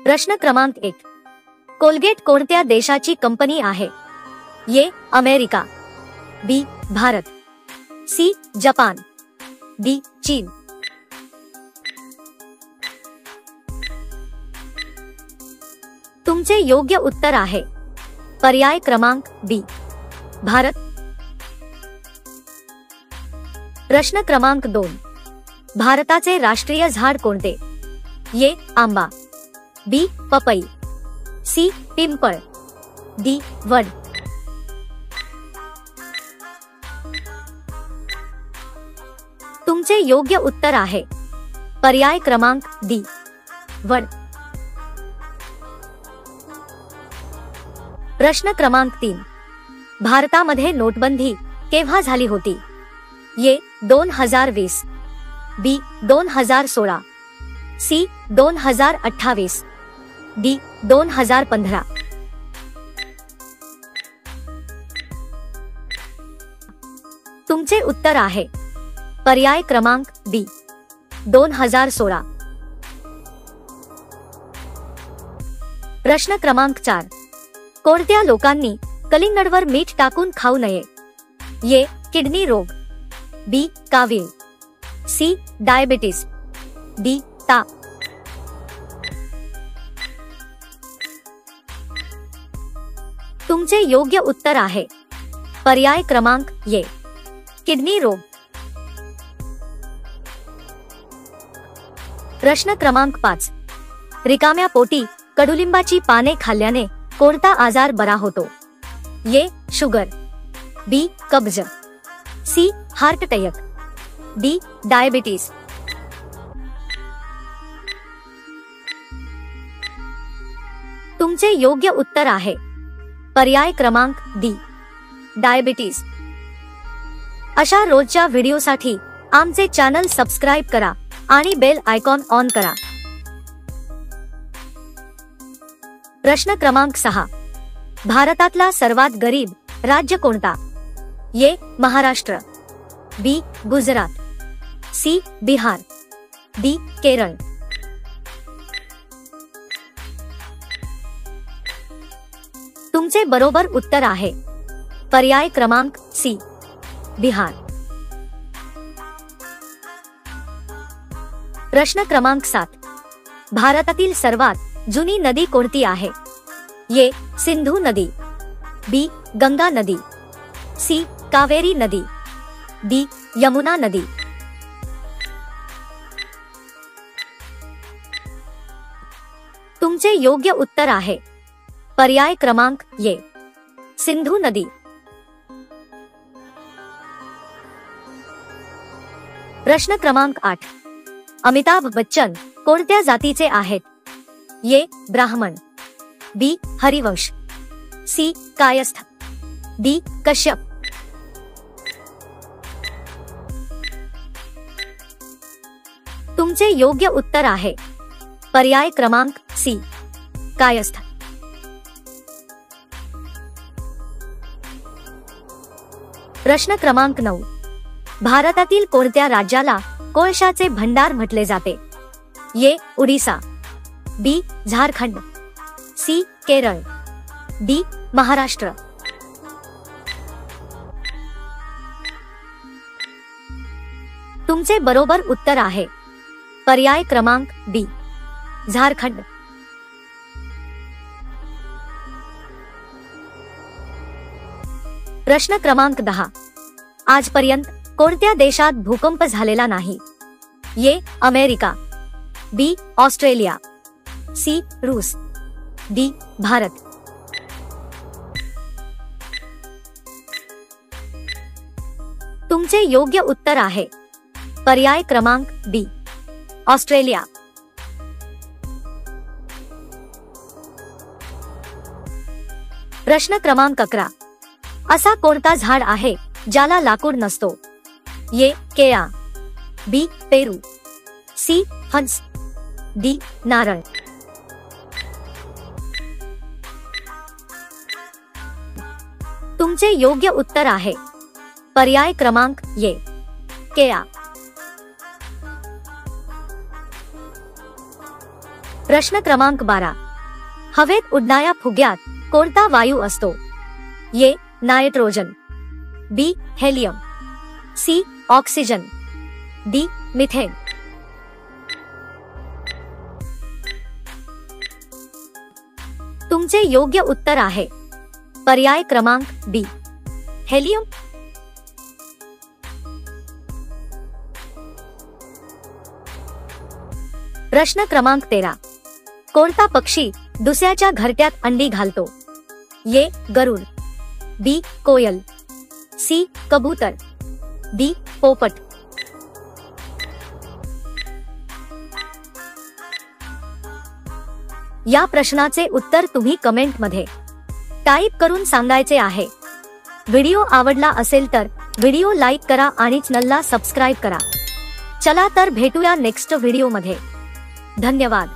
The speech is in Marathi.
प्रश्न क्रमांक 1. कोलगेट कोणत्या देशाची कंपनी आहे? ए. अमेरिका, बी. भारत, सी. Japan, D. चीन. तुमचे योग्य उत्तर आहे पर्याय क्रमांक बी. भारत. प्रश्न क्रमांक 2. भारताचे राष्ट्रीय झाड कोणते? ए. आंबा, बी. पपई, सी. पिंपळ, डी. वड. तुमचे योग्य उत्तर आहे पर्याय क्रमांक डी. वड. प्रश्न क्रमांक 3. भारतामध्ये नोटबंदी केव्हा झाली होती? ए. 2020, बी. 2016, सी. 2028, डी. 2015. तुमचे उत्तर आहे पर्याय क्रमांक बी. 2016. प्रश्न क्रमांक 4. कोणत्या लोकांनी कलिंगडवर मीठ टाकून खाऊ नये? ए. किडनी रोग, बी. कावीळ, सी. Diabetes, D. ताप. तुमचे योग्य उत्तर आहे पर्याय क्रमांक ए. किडनी रोग. प्रश्न क्रमांक 5. रिकाम्या पोटी कडुलिंबाची पाने खाल्ल्याने कोणता आजार बरा होतो? ए. Sugar, B. कब्ज, C. Heart attack, D. Diabetes. तुमचे योग्य उत्तर आहे पर्याय क्रमांक डी. डायबिटीस. अशा रोजच्या व्हिडिओसाठी आमचे चॅनल सबस्क्राइब करा आणि बेल आयकॉन ऑन करा. प्रश्न क्रमांक 6. भारतातला सर्वात गरीब राज्य कोणता? ए. महाराष्ट्र, बी. गुजरात, सी. बिहार, डी. केरळ. तुमचे बरोबर उत्तर आहे पर्याय क्रमांक सी. बिहार. प्रश्न क्रमांक 7. भारतातील सर्वात जुनी नदी कोणती आहे? ए. सिंधू नदी, बी. गंगा नदी, सी. कावेरी नदी, डी. यमुना नदी. तुमचे योग्य उत्तर आहे पर्याय क्रमांक ए. सिंधू नदी. प्रश्न क्रमांक 8. अमिताभ बच्चन कोणत्या जातीचे आहेत? ए. ब्राह्मण, बी. हरिवंश, सी. कायस्थ, डी. कश्यप. तुमचे योग्य उत्तर आहे पर्याय क्रमांक सी. कायस्थ. प्रश्न क्रमांक 9. भारतातील कोणत्या राज्याला कोळशाचे भंडार म्हटले जाते? ए. उडीसा, बी. झारखंड, सी. केरळ, डी. महाराष्ट्र. तुमचे बरोबर उत्तर आहे पर्याय क्रमांक बी. झारखंड. प्रश्न क्रमांक 10. आजपर्यंत कोणत्या देशात भूकंप झालेला नाही? A. America, B. Australia, C. रूस, डी. भारत. तुमचे योग्य उत्तर आहे पर्याय क्रमांक बी. ऑस्ट्रेलिया. प्रश्न क्रमांक 11. असा कोणता झाड आहे ज्याला लाकूड नसतो? ए. केळा, बी. पेरू, सी. फणस, डी. नारळ. तुमचे योग्य उत्तर आहे पर्याय क्रमांक ए. केळा. प्रश्न क्रमांक 12. हवेत उडणाऱ्या फुग्यात कोणता वायू असतो? A. Nitrogen, B. Helium, C. Oxygen, D. Methane. तुमचे योग्य उत्तर आहे पर्याय क्रमांक बी. हेलियम. प्रश्न क्रमांक 13. कोणता पक्षी दुसऱ्याच्या घरट्यात अंडी घालतो? ए. गरुड, बी. कोयल, सी. कबूतर, डी. पोपट. या प्रश्नाचे उत्तर तुम्ही कमेंट मध्ये टाइप करून सांगायचे आहे. व्हिडिओ आवडला असेल तर व्हिडिओ लाईक करा आणि चॅनलला सबस्क्राइब करा. चला तर भेटूया नेक्स्ट व्हिडिओ मध्ये. धन्यवाद.